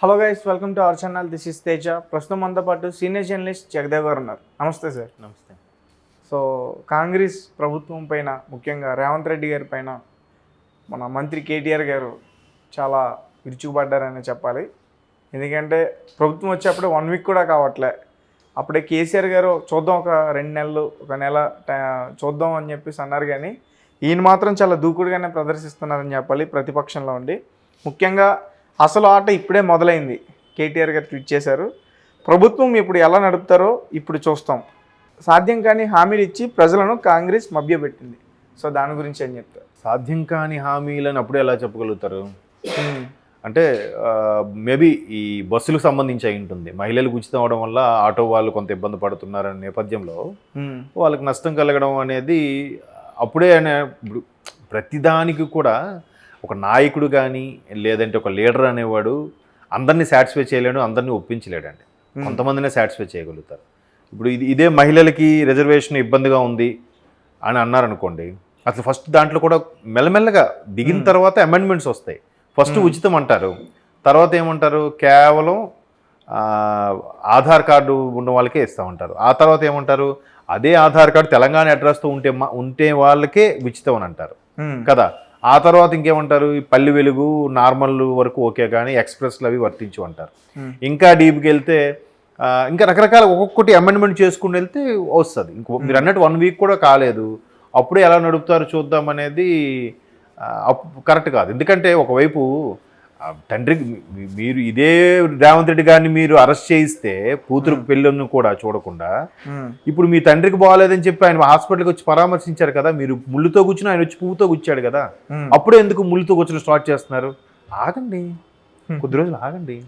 Hello guys, welcome to our channel. This is Teja. ప్రస్తుతం మనతో పాటు సీనియర్ జర్నలిస్ట్ జగదేవ్ గారు ఉన్నారు. నమస్తే సార్. నమస్తే. సో కాంగ్రెస్ ప్రభుత్వం పైన, ముఖ్యంగా రేవంత్ రెడ్డి గారి పైన మన మంత్రి కేటీఆర్ గారు చాలా విరుచుకుపడ్డారని చెప్పాలి. ఎందుకంటే ప్రభుత్వం వచ్చేప్పుడే 1 వీక్ కూడా కావట్లే, అప్పుడే కేసీఆర్ గారు చూద్దాం ఒక 2 నెలలు, ఒక నెల చూద్దాం అని చెప్పేసి అన్నారు. కానీ ఈయన మాత్రం చాలా దూకుడుగానే ప్రదర్శిస్తున్నారని చెప్పాలి ప్రతిపక్షంలో ఉండి. ముఖ్యంగా అసలు ఆట ఇప్పుడే మొదలైంది. కేటీఆర్ గారు ట్వీట్ చేశారు, ప్రభుత్వం ఇప్పుడు ఎలా నడుపుతారో ఇప్పుడు చూస్తాం. సాధ్యం కాని హామీలు ఇచ్చి ప్రజలను కాంగ్రెస్ మభ్యపెట్టింది. సో దాని గురించి ఏం చెప్తారు? సాధ్యం కాని హామీలను అప్పుడే ఎలా చెప్పగలుగుతారు? అంటే మేబీ ఈ బస్సులకు సంబంధించి అయి ఉంటుంది. మహిళలకు ఉచితం అవడం వల్ల ఆటో వాళ్ళు కొంత ఇబ్బంది పడుతున్నారనే నేపథ్యంలో వాళ్ళకి నష్టం కలగడం అనేది అప్పుడే ఇప్పుడు ప్రతిదానికి కూడా ఒక నాయకుడు కానీ లేదంటే ఒక లీడర్ అనేవాడు అందరినీ సాటిస్ఫై చేయలేడు, అందరినీ ఒప్పించలేడండి. కొంతమందినే సాటిస్ఫై చేయగలుగుతారు. ఇప్పుడు ఇదే మహిళలకి రిజర్వేషన్ ఇబ్బందిగా ఉంది అని అన్నారనుకోండి, అసలు ఫస్ట్ దాంట్లో కూడా మెల్లమెల్లగా దిగిన తర్వాత అమెండ్మెంట్స్ వస్తాయి. ఫస్ట్ ఉచితం అంటారు, తర్వాత ఏమంటారు, కేవలం ఆధార్ కార్డు ఉన్న వాళ్ళకే ఇస్తామంటారు. ఆ తర్వాత ఏమంటారు, అదే ఆధార్ కార్డు తెలంగాణ అడ్రస్తో ఉంటే వాళ్ళకే ఉచితం అని అంటారు కదా. ఆ తర్వాత ఇంకేమంటారు, ఈ పల్లి వెలుగు నార్మల్ వరకు ఓకే కానీ ఎక్స్ప్రెస్లు అవి వర్తించు అంటారు. ఇంకా డీప్కి వెళ్తే ఇంకా రకరకాల ఒక్కొక్కటి అమెండ్మెంట్ చేసుకుని వెళ్తే వస్తుంది. మీరు అన్నట్టు 1 వీక్ కూడా కాలేదు, అప్పుడే ఎలా నడుపుతారు చూద్దాం అనేది కరెక్ట్ కాదు. ఎందుకంటే ఒకవైపు తండ్రికి మీరు ఇదే రేవంత్ రెడ్డి గారిని మీరు అరెస్ట్ చేయిస్తే కూతురు పెళ్ళిని కూడా చూడకుండా, ఇప్పుడు మీ తండ్రికి బాగాలేదని చెప్పి ఆయన హాస్పిటల్కి వచ్చి పరామర్శించారు కదా, మీరు ముళ్ళుతో కూర్చుని ఆయన వచ్చి పువ్వుతో కూర్చాడు కదా, అప్పుడే ఎందుకు ముళ్ళుతో కూర్చొని స్టార్ట్ చేస్తున్నారు? ఆగండి, కొద్ది రోజులు ఆగండి.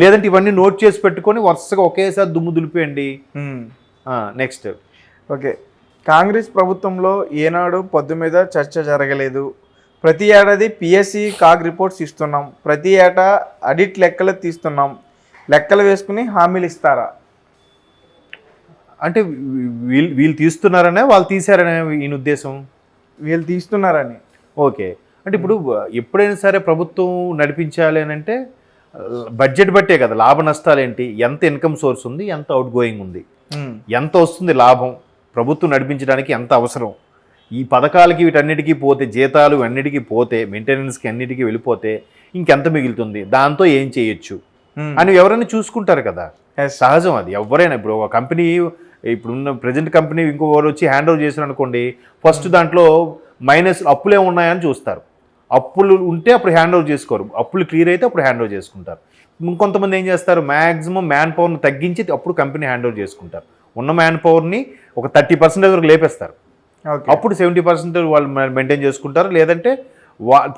లేదంటే ఇవన్నీ నోట్ చేసి పెట్టుకొని వరుసగా ఒకేసారి దుమ్ము దులిపేయండి. నెక్స్ట్, ఓకే, కాంగ్రెస్ ప్రభుత్వంలో ఏనాడు పొద్దు మీద చర్చ జరగలేదు. ప్రతి ఏడాది పిఎస్సి కాగ్ రిపోర్ట్స్ ఇస్తున్నాం, ప్రతి ఏటా ఆడిట్ లెక్కలు తీస్తున్నాం, లెక్కలు వేసుకుని హామీలు ఇస్తారా? అంటే వీళ్ళు తీస్తున్నారనే వాళ్ళు తీశారనే ఈయన ఉద్దేశం? వీళ్ళు తీస్తున్నారని. ఓకే, అంటే ఇప్పుడు ఎప్పుడైనా సరే ప్రభుత్వం నడిపించాలి అని అంటే బడ్జెట్ బట్టే కదా, లాభ నష్టాలు ఏంటి, ఎంత ఇన్కమ్ సోర్స్ ఉంది, ఎంత అవుట్ గోయింగ్ ఉంది, ఎంత వస్తుంది లాభం, ప్రభుత్వం నడిపించడానికి ఎంత అవసరం, ఈ పథకాలకి వీటన్నిటికీ పోతే, జీతాలు అన్నిటికీ పోతే, మెయింటెనెన్స్కి అన్నిటికీ వెళ్ళిపోతే ఇంకెంత మిగులుతుంది, దాంతో ఏం చేయొచ్చు అని ఎవరైనా చూసుకుంటారు కదా. సహజం అది. ఎవరైనా ఇప్పుడు ఒక కంపెనీ, ఇప్పుడున్న ప్రజెంట్ కంపెనీ ఇంకొకరు వచ్చి హ్యాండ్ ఓవర్ చేశారు అనుకోండి, ఫస్ట్ దాంట్లో మైనస్ అప్పులే ఉన్నాయని చూస్తారు. అప్పులు ఉంటే అప్పుడు హ్యాండ్ ఓవర్ చేసుకోరు, అప్పులు క్లియర్ అయితే అప్పుడు హ్యాండ్ ఓవర్ చేసుకుంటారు. ఇంకొంతమంది ఏం చేస్తారు, మ్యాక్సిమం మ్యాన్ పవర్ని తగ్గించి అప్పుడు కంపెనీ హ్యాండ్ ఓవర్ చేసుకుంటారు. ఉన్న మ్యాన్ పవర్ని ఒక 30% వరకు లేపేస్తారు, అప్పుడు 70% వాళ్ళు మెయింటైన్ చేసుకుంటారు. లేదంటే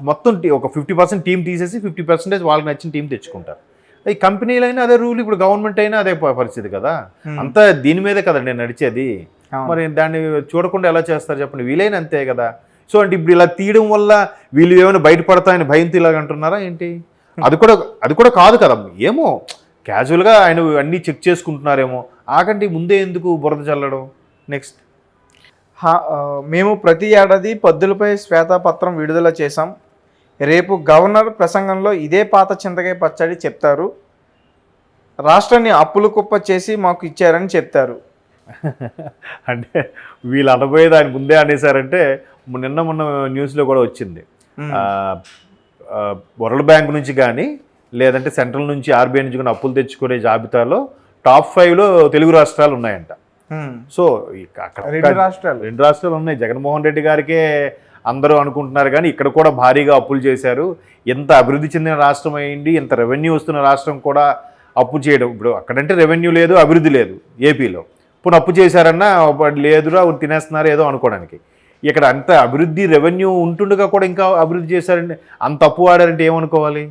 మొత్తం ఒక 50% టీం తీసేసి 50% వాళ్ళకి నచ్చిన టీం తెచ్చుకుంటారు. ఈ కంపెనీలు అయినా అదే రూల్, ఇప్పుడు గవర్నమెంట్ అయినా అదే పరిస్థితి కదా. అంతా దీని మీదే కదండి నడిచేది. మరి దాన్ని చూడకుండా ఎలా చేస్తారు చెప్పండి, వీలైన అంతే కదా. సో అంటే ఇప్పుడు ఇలా తీయడం వల్ల వీళ్ళు ఏమైనా బయటపడతాయని భయంతో ఇలాగ అంటున్నారా ఏంటి? అది కూడా కాదు కదా. ఏమో క్యాజువల్గా ఆయన అన్నీ చెక్ చేసుకుంటున్నారేమో. ఆకండి, ముందే ఎందుకు బురద చల్లడం. నెక్స్ట్, మేము ప్రతి ఏడాది పద్దులపై శ్వేతపత్రం విడుదల చేశాం. రేపు గవర్నర్ ప్రసంగంలో ఇదే పాత చింతకాయ పచ్చడి చెప్తారు. రాష్ట్రాన్ని అప్పులు కుప్ప చేసి మాకు ఇచ్చారని చెప్తారు. అంటే వీళ్ళు అనబోయేది ఆయన ముందే అనేసారంటే, మొన్న న్యూస్లో కూడా వచ్చింది, వరల్డ్ బ్యాంక్ నుంచి కానీ లేదంటే సెంట్రల్ నుంచి ఆర్బీఐ నుంచి కానీ అప్పులు తెచ్చుకునే జాబితాలో టాప్ 5లో తెలుగు రాష్ట్రాలు ఉన్నాయంట. సో అక్కడ 2 రాష్ట్రాలు ఉన్నాయి. జగన్మోహన్ రెడ్డి గారికే అందరూ అనుకుంటున్నారు కానీ ఇక్కడ కూడా భారీగా అప్పులు చేశారు. ఎంత అభివృద్ధి చెందిన రాష్ట్రం అయింది, ఎంత రెవెన్యూ వస్తున్న రాష్ట్రం కూడా అప్పు చేయడం. ఇప్పుడు అక్కడంటే రెవెన్యూ లేదు, అభివృద్ధి లేదు ఏపీలో. ఇప్పుడు అప్పు చేశారన్నా లేదురా తినేస్తున్నారు ఏదో అనుకోవడానికి. ఇక్కడ అంత అభివృద్ధి రెవెన్యూ ఉంటుండగా కూడా ఇంకా అభివృద్ధి చేశారంటే, అంత అప్పు వాడారంటే ఏమనుకోవాలి?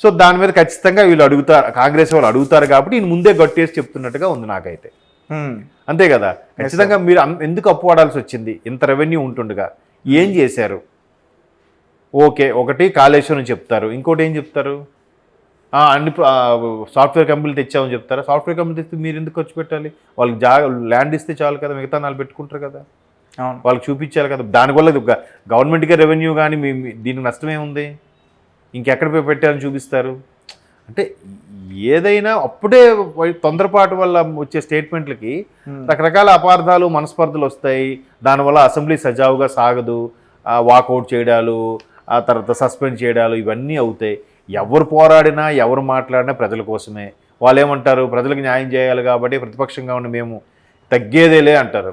సో దాని మీద ఖచ్చితంగా వీళ్ళు అడుగుతారు, కాంగ్రెస్ వాళ్ళు అడుగుతారు కాబట్టి ఈయన ముందే గట్టేసి చెప్తున్నట్టుగా ఉంది నాకైతే. అంతే కదా. ఖచ్చితంగా మీరు ఎందుకు అప్పు వాడాల్సి వచ్చింది, ఇంత రెవెన్యూ ఉంటుండగా ఏం చేశారు? ఓకే, ఒకటి కాళేశ్వరం చెప్తారు, ఇంకోటి ఏం చెప్తారు, అన్ని సాఫ్ట్వేర్ కంపెనీలు తెచ్చామని చెప్తారా? సాఫ్ట్వేర్ కంపెనీ తెస్తే మీరు ఎందుకు ఖర్చు పెట్టాలి? వాళ్ళకి ల్యాండ్ ఇస్తే చాలు కదా, మిగతా నాలుగు పెట్టుకుంటారు కదా, వాళ్ళకి చూపించాలి కదా. దానివల్ల గవర్నమెంట్గా రెవెన్యూ కానీ దీనికి నష్టమే ఉంది, ఇంకెక్కడ పెట్టారని చూపిస్తారు. అంటే ఏదైనా అప్పుడే తొందరపాటు వల్ల వచ్చే స్టేట్మెంట్లకి రకరకాల అపార్థాలు మనస్పర్ధలు వస్తాయి. దానివల్ల అసెంబ్లీ సజావుగా సాగదు, వాకౌట్ చేయడాలు, ఆ తర్వాత సస్పెండ్ చేయడాలు ఇవన్నీ అవుతాయి. ఎవరు పోరాడినా ఎవరు మాట్లాడినా ప్రజల కోసమే. వాళ్ళు ఏమంటారు, ప్రజలకు న్యాయం చేయాలి కాబట్టి ప్రతిపక్షంగా ఉన్న మేము తగ్గేదేలే అంటారు.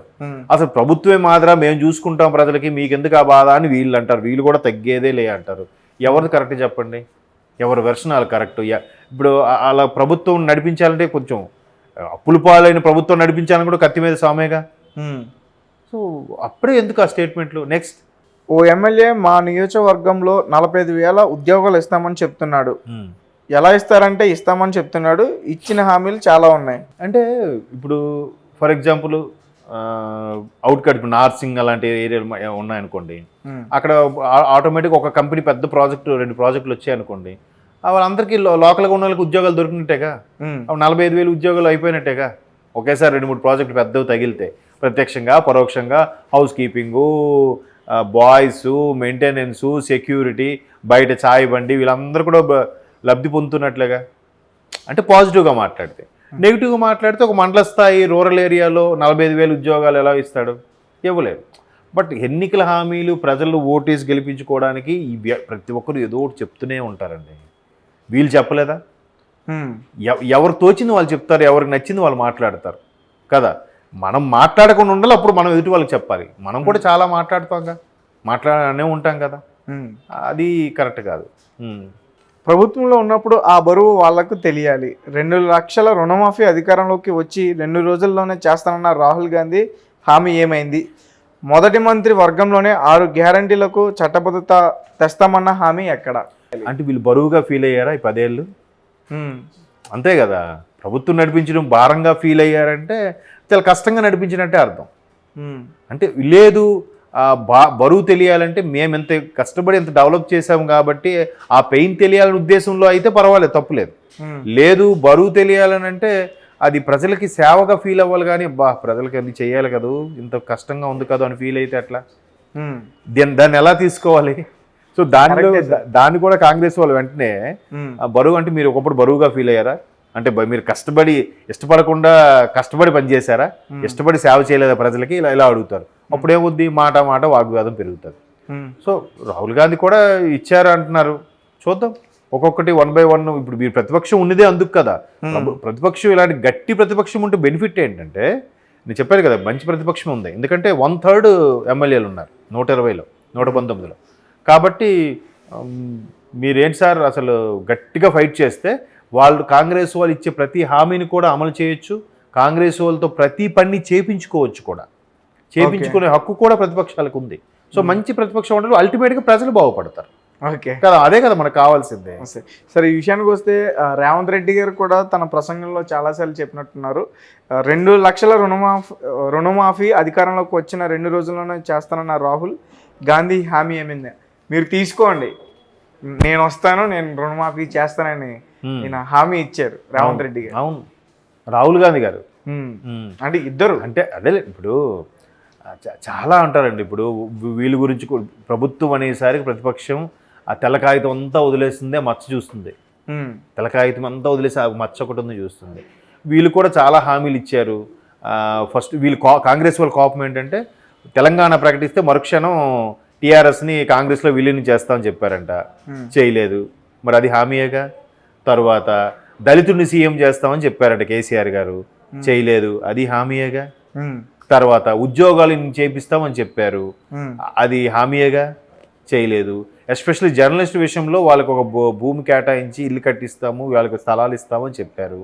అసలు ప్రభుత్వమే మాదిరా మేము చూసుకుంటాం ప్రజలకి, మీకెందుకు ఆ బాధ అని వీళ్ళు అంటారు. వీళ్ళు కూడా తగ్గేదేలే అంటారు. ఎవరిది కరెక్ట్ చెప్పండి? ఎవరి వెర్షన్ వాళ్ళు కరెక్ట్. ఇప్పుడు అలా ప్రభుత్వం నడిపించాలంటే కొంచెం అప్పుల పాలైన ప్రభుత్వం నడిపించాలని కూడా కత్తి మీద సామేగా. సో అప్పుడే ఎందుకు ఆ స్టేట్మెంట్లు? నెక్స్ట్, ఓ ఎమ్మెల్యే మా నియోజకవర్గంలో 45,000 ఉద్యోగాలు ఇస్తామని చెప్తున్నాడు. ఎలా ఇస్తారంటే ఇస్తామని చెప్తున్నాడు, ఇచ్చిన హామీలు చాలా ఉన్నాయి. అంటే ఇప్పుడు ఫర్ ఎగ్జాంపుల్ అవుట్కట్ నార్సింగ్ అలాంటి ఏరియాలు ఉన్నాయనుకోండి, అక్కడ ఆటోమేటిక్గా ఒక కంపెనీ పెద్ద ప్రాజెక్టు 2 ప్రాజెక్టులు వచ్చాయనుకోండి, వాళ్ళందరికీ లోకల్గా ఉన్న వాళ్ళకి ఉద్యోగాలు దొరికినట్టేగా. 45,000 ఉద్యోగాలు అయిపోయినట్టేగా. ఒకేసారి 2-3 ప్రాజెక్టులు పెద్దవి తగిలితే ప్రత్యక్షంగా పరోక్షంగా house keeping, boys, maintenance, security, బయట ఛాయ్ బండి, వీళ్ళందరూ కూడా లబ్ధి పొందుతున్నట్లేగా. అంటే పాజిటివ్గా మాట్లాడితే. నెగిటివ్గా మాట్లాడితే ఒక మండల స్థాయి రూరల్ ఏరియాలో 45,000 ఉద్యోగాలు ఎలా ఇస్తాడు? ఇవ్వలేదు. బట్ ఎన్నికల హామీలు ప్రజలు ఓటేసి గెలిపించుకోవడానికి ప్రతి ఒక్కరు ఏదో ఒకటి చెప్తూనే ఉంటారండి. వీళ్ళు చెప్పలేదా? ఎవరు తోచింది వాళ్ళు చెప్తారు, ఎవరికి నచ్చింది వాళ్ళు మాట్లాడతారు కదా. మనం మాట్లాడకుండా ఉండాలి, అప్పుడు మనం ఎదుటి వాళ్ళకి చెప్పాలి. మనం కూడా చాలా మాట్లాడుతాంగా, మాట్లాడనే ఉంటాం కదా. అది కరెక్ట్ కాదు. ప్రభుత్వంలో ఉన్నప్పుడు ఆ బరువు వాళ్లకు తెలియాలి. 2 లక్షల రుణమాఫీ అధికారంలోకి వచ్చి 2 రోజుల్లోనే చేస్తానన్న రాహుల్ గాంధీ హామీ ఏమైంది? మొదటి మంత్రి వర్గంలోనే 6 గ్యారంటీలకు చట్టబద్ధత తెస్తామన్న హామీ ఎక్కడ? అంటే వీళ్ళు బరువుగా ఫీల్ అయ్యారా ఈ 10 ఏళ్ళు? అంతే కదా. ప్రభుత్వం నడిపించడం భారంగా ఫీల్ అయ్యారంటే చాలా కష్టంగా నడిపించినట్టే అర్థం. అంటే లేదు, బరువు తెలియాలంటే మేము ఎంత కష్టపడి ఎంత డెవలప్ చేసాము కాబట్టి ఆ పెయిన్ తెలియాలనే ఉద్దేశంలో అయితే పర్వాలేదు, తప్పులేదు. లేదు, బరువు తెలియాలని అంటే అది ప్రజలకి సేవగా ఫీల్ అవ్వాలి, కానీ ప్రజలకి అది చేయాలి కదా, ఇంత కష్టంగా ఉంది కదా అని ఫీల్ అయితే అట్లా దాన్ని ఎలా తీసుకోవాలి? సో దాన్ని కూడా కాంగ్రెస్ వాళ్ళు వెంటనే బరువు అంటే మీరు ఒకప్పుడు బరువుగా ఫీల్ అయ్యారా అంటే మీరు కష్టపడి ఇష్టపడకుండా కష్టపడి పనిచేశారా, ఇష్టపడి సేవ చేయలేదా ప్రజలకి, ఇలా అడుగుతారు. అప్పుడేమవుద్ది, మాట వాగ్వాదం పెరుగుతుంది. సో రాహుల్ గాంధీ కూడా ఇచ్చారు అంటున్నారు, చూద్దాం ఒక్కొక్కటి 1 by 1. ఇప్పుడు మీరు ప్రతిపక్షం ఉన్నదే అందుకు కదా. ప్రతిపక్షం ఇలాంటి గట్టి ప్రతిపక్షం ఉంటే బెనిఫిట్ ఏంటంటే, నేను చెప్పాను కదా, మంచి ప్రతిపక్షం ఉంది. ఎందుకంటే 1/3 ఎమ్మెల్యేలు ఉన్నారు 120లో 119లో. కాబట్టి మీరేంటి సార్ అసలు గట్టిగా ఫైట్ చేస్తే వాళ్ళు కాంగ్రెస్ వాళ్ళు ఇచ్చే ప్రతి హామీని కూడా అమలు చేయొచ్చు, కాంగ్రెస్ వాళ్ళతో ప్రతి పని చేయించుకోవచ్చు కూడా, చేయించుకునే హక్కు కూడా ప్రతిపక్షాలకు ఉంది. సో మంచి ప్రతిపక్షం ఉండడం అల్టిమేట్గా ప్రజలు బాగుపడతారు. ఓకే కదా, అదే కదా మనకు కావాల్సిందే. సరే, ఈ విషయానికి వస్తే రేవంత్ రెడ్డి గారు కూడా తన ప్రసంగంలో చాలాసార్లు చెప్పినట్టున్నారు, 2 లక్షల రుణమాఫీ అధికారంలోకి వచ్చిన 2 రోజుల్లోనే చేస్తానన్న రాహుల్ గాంధీ హామీ ఏమైంది, మీరు తీసుకోండి, నేను వస్తాను, నేను రుణమాఫీ చేస్తానని ఈయన హామీ ఇచ్చారు రేవంత్ రెడ్డి గారు. అవును, రాహుల్ గాంధీ గారు అంటే ఇద్దరు. అంటే అదే ఇప్పుడు చాలా అంటారండి. ఇప్పుడు వీళ్ళ గురించి ప్రభుత్వం అనేసరికి ప్రతిపక్షం ఆ తెల్ల కాగితం అంతా వదిలేస్తుంది, మచ్చ చూస్తుంది. తెల్ల కాగితం అంతా వదిలేసి ఆ మచ్చ ఒకటి ఉంది చూస్తుంది. వీళ్ళు కూడా చాలా హామీలు ఇచ్చారు. ఫస్ట్ వీళ్ళు కాంగ్రెస్ వాళ్ళ కోపం ఏంటంటే, తెలంగాణ ప్రకటిస్తే మరుక్షణం టీఆర్ఎస్ని కాంగ్రెస్లో విలీనం చేస్తామని చెప్పారంట, చేయలేదు. మరి అది హామీయేగా. తర్వాత దళితుడిని సీఎం చేస్తామని చెప్పారంట కేసీఆర్ గారు, చేయలేదు, అది హామీయేగా. తర్వాత ఉద్యోగాలు చేపిస్తామని చెప్పారు, అది హామీయేగా, చేయలేదు. ఎస్పెషల్లీ జర్నలిస్ట్ విషయంలో వాళ్ళకి ఒక భూమి కేటాయించి ఇల్లు కట్టిస్తాము, వాళ్ళకి స్థలాలు ఇస్తామని చెప్పారు,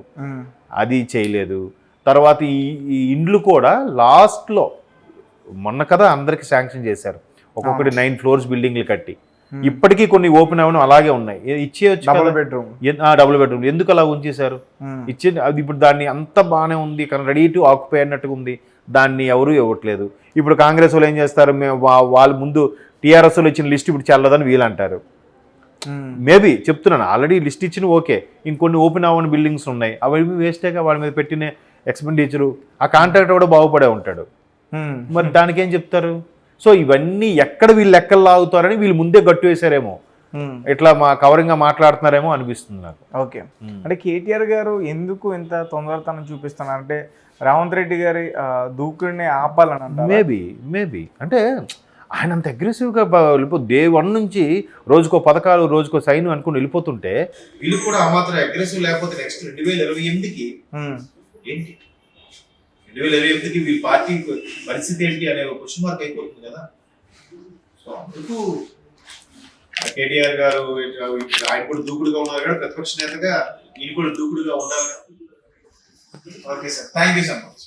అది చేయలేదు. తర్వాత ఈ ఇండ్లు కూడా లాస్ట్లో మొన్న కదా అందరికి శాంక్షన్ చేశారు, ఒక్కొక్కటి 9 floors బిల్డింగ్లు కట్టి. ఇప్పటికీ కొన్ని ఓపెన్ అవ్వడం అలాగే ఉన్నాయి. ఇచ్చేయచ్చు డబుల్ బెడ్రూమ్, ఎందుకు అలా ఉంచేశారు? ఇచ్చే అది ఇప్పుడు దాన్ని అంత బాగానే ఉంది కానీ రెడీ టు ఆక్యుపై అన్నట్టుగా ఉంది, దాన్ని ఎవరు ఇవ్వట్లేదు. ఇప్పుడు కాంగ్రెస్ వాళ్ళు ఏం చేస్తారు, వాళ్ళు ముందు టీఆర్ఎస్ వాళ్ళు ఇచ్చిన లిస్ట్ ఇప్పుడు చల్లదని వీళ్ళు అంటారు. మేబీ చెప్తున్నాను, ఆల్రెడీ లిస్ట్ ఇచ్చిన ఓకే, ఇంకొన్ని ఓపెన్ అవ్వని బిల్డింగ్స్ ఉన్నాయి, అవి వేస్టేగా వాళ్ళ మీద పెట్టిన ఎక్స్పెండిచరు. ఆ కాంట్రాక్టర్ కూడా బాగుపడే ఉంటాడు, మరి దానికి ఏం చెప్తారు? సో ఇవన్నీ ఎక్కడ వీళ్ళు లెక్కలు లాగుతారని వీళ్ళు ముందే గట్టు వేశారేమో. ఇట్లా కవరింగ్ గా మాట్లాడుతున్నారేమో అనిపిస్తుంది నాకు. ఓకే, అంటే కేటీఆర్ గారు ఎందుకు ఇంత తొందరతనం చూపిస్తున్నారు అంటే రేవంత్ రెడ్డి గారి దూకుడిని ఆపాలని అంటారు. మేబీ అంటే ఆయన అంత అగ్రెసివ్గా డే 1 నుంచి రోజుకో పథకాలు రోజుకో సైన్ అనుకుని వెళ్ళిపోతుంటే వీళ్ళు కూడా ఆ మాత్రం అగ్రెసివ్ లేకపోతే నెక్స్ట్ 2028కి ఏంటి, 2028కి వీళ్ళ పార్టీ పరిస్థితి ఏంటి అనే ఒక క్వశ్చన్ మార్క్ అయిపోతుంది కదా. సో అందుకు కేటీఆర్ గారు ఆయన కూడా దూకుడుగా ఉన్నారు కదా, ప్రతిపక్ష నేతగా ఈయన కూడా దూకుడుగా ఉండాలి. Okay sir, thank you so much.